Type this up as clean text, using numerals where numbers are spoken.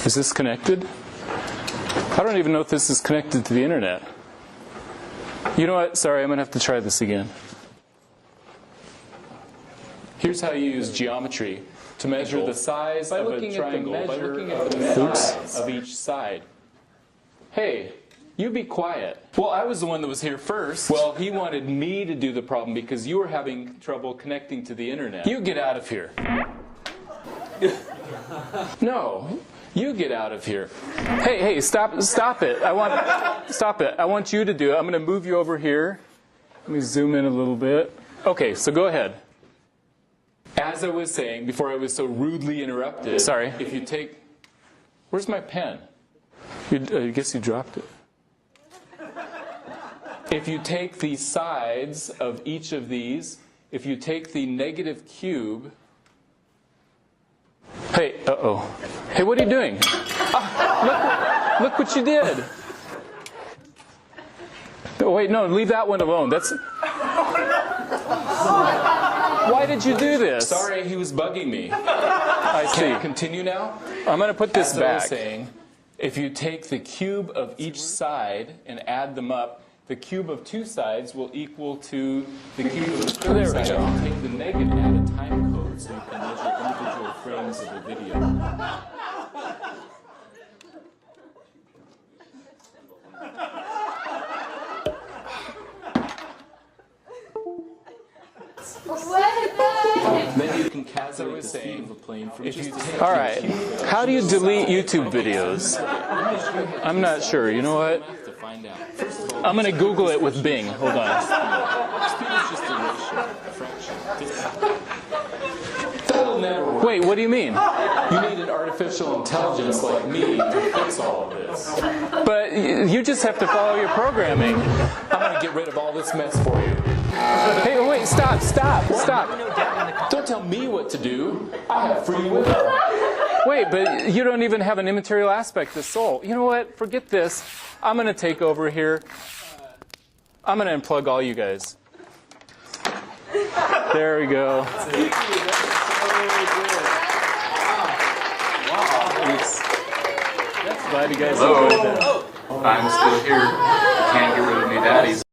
Is this connected? I don't even know if this is connected to the internet. You know what? Sorry, I'm going to have to try this again. Here's how you use geometry to measure the size of a triangle by looking at the measure of each side. Hey, you be quiet. Well, I was the one that was here first. Well, he wanted me to do the problem because you were having trouble connecting to the internet. You get out of here. No, you get out of here. Hey, stop it. Stop it. I want you to do it. I'm going to move you over here. Let me zoom in a little bit. Okay, so go ahead. As I was saying, before I was so rudely interrupted. Sorry. If you take... Where's my pen? I guess you dropped it. If you take the sides of each of these, if you take the negative cube... Hey, uh-oh. Hey, what are you doing? Look what you did. Oh, wait, no, leave that one alone. That's... Why did you do this? Sorry, he was bugging me. I see. Can I continue now? I'm going to put this back. As I was saying, if you take the cube of each side and add them up, the cube of two sides will equal to the cube of the third side. There we go. Take the negative and add a time code so you can measure individual frames of the video. Then you can calculate the speed of a plane from All right. How do you delete YouTube videos? I'm not sure. You know what? I'm going to Google it with Bing. Hold on. Speed is just a ratio, a fraction. That'll never work. Wait, what do you mean? You need an artificial intelligence like me to fix all of this. But you just have to follow your programming. I'm going to get rid of all this mess for you. Hey, wait, stop. Don't tell me what to do. I have free will. Wait, but you don't even have an immaterial aspect of soul. You know what? Forget this. I'm going to take over here. I'm going to unplug all you guys. There we go. Glad you guys enjoyed that. I'm still here. Can't get rid of me, Daddy.